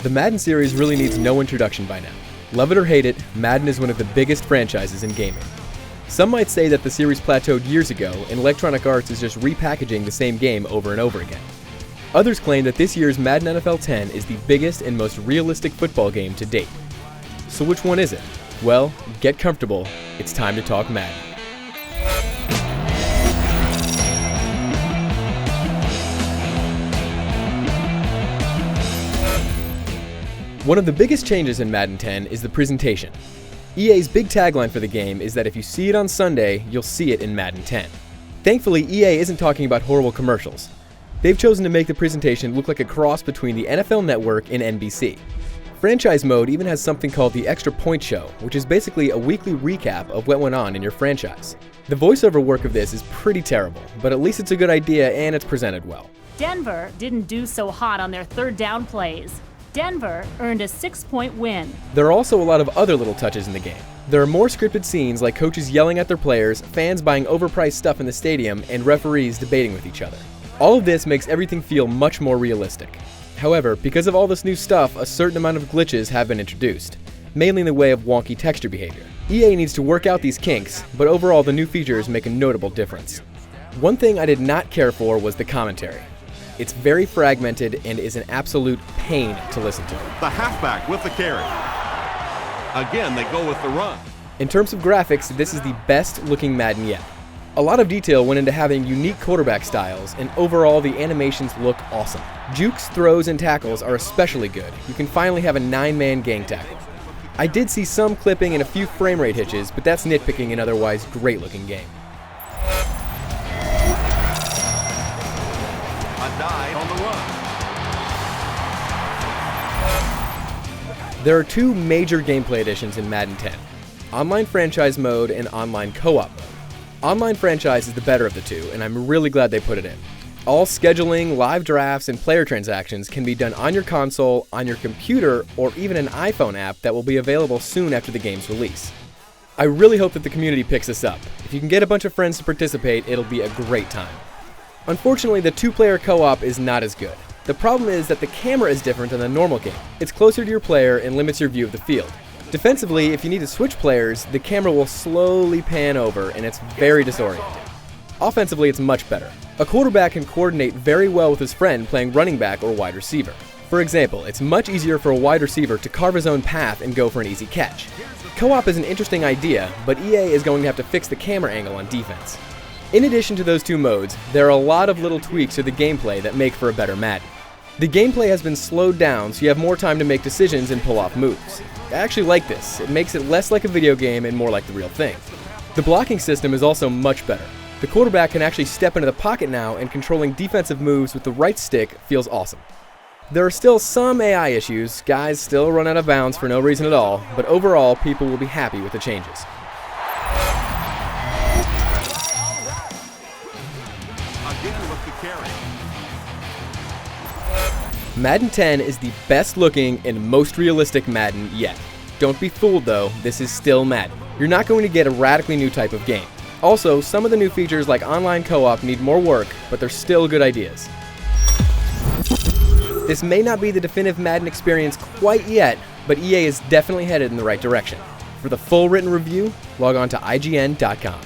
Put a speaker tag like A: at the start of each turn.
A: The Madden series really needs no introduction by now. Love it or hate it, Madden is one of the biggest franchises in gaming. Some might say that the series plateaued years ago and Electronic Arts is just repackaging the same game over and over again. Others claim that this year's Madden NFL 10 is the biggest and most realistic football game to date. So which one is it? Well, get comfortable, it's time to talk Madden. One of the biggest changes in Madden 10 is the presentation. EA's big tagline for the game is that if you see it on Sunday, you'll see it in Madden 10. Thankfully, EA isn't talking about horrible commercials. They've chosen to make the presentation look like a cross between the NFL Network and NBC. Franchise mode even has something called the Extra Point Show, which is basically a weekly recap of what went on in your franchise. The voiceover work of this is pretty terrible, but at least it's a good idea and it's presented well.
B: Denver didn't do so hot on their third down plays. Denver earned a 6-point win.
A: There are also a lot of other little touches in the game. There are more scripted scenes like coaches yelling at their players, fans buying overpriced stuff in the stadium, and referees debating with each other. All of this makes everything feel much more realistic. However, because of all this new stuff, a certain amount of glitches have been introduced, mainly in the way of wonky texture behavior. EA needs to work out these kinks, but overall the new features make a notable difference. One thing I did not care for was the commentary. It's very fragmented and is an absolute pain to listen to.
C: The halfback with the carry. Again, they go with the run.
A: In terms of graphics, this is the best looking Madden yet. A lot of detail went into having unique quarterback styles, and overall the animations look awesome. Jukes, throws, and tackles are especially good. You can finally have a 9-man gang tackle. I did see some clipping and a few frame rate hitches, but that's nitpicking an otherwise great looking game.
C: Dive on the run.
A: There are two major gameplay additions in Madden 10, Online Franchise Mode and Online Co-op Mode. Online Franchise is the better of the two, and I'm really glad they put it in. All scheduling, live drafts, and player transactions can be done on your console, on your computer, or even an iPhone app that will be available soon after the game's release. I really hope that the community picks this up. If you can get a bunch of friends to participate, it'll be a great time. Unfortunately, the two-player co-op is not as good. The problem is that the camera is different than the normal game. It's closer to your player and limits your view of the field. Defensively, if you need to switch players, the camera will slowly pan over and it's very disorienting. Offensively, it's much better. A quarterback can coordinate very well with his friend playing running back or wide receiver. For example, it's much easier for a wide receiver to carve his own path and go for an easy catch. Co-op is an interesting idea, but EA is going to have to fix the camera angle on defense. In addition to those two modes, there are a lot of little tweaks to the gameplay that make for a better Madden. The gameplay has been slowed down so you have more time to make decisions and pull off moves. I actually like this. It makes it less like a video game and more like the real thing. The blocking system is also much better. The quarterback can actually step into the pocket now, and controlling defensive moves with the right stick feels awesome. There are still some AI issues, guys still run out of bounds for no reason at all, but overall people will be happy with the changes. Madden 10 is the best looking and most realistic Madden yet. Don't be fooled though, this is still Madden. You're not going to get a radically new type of game. Also, some of the new features like online co-op need more work, but they're still good ideas. This may not be the definitive Madden experience quite yet, but EA is definitely headed in the right direction. For the full written review, log on to IGN.com.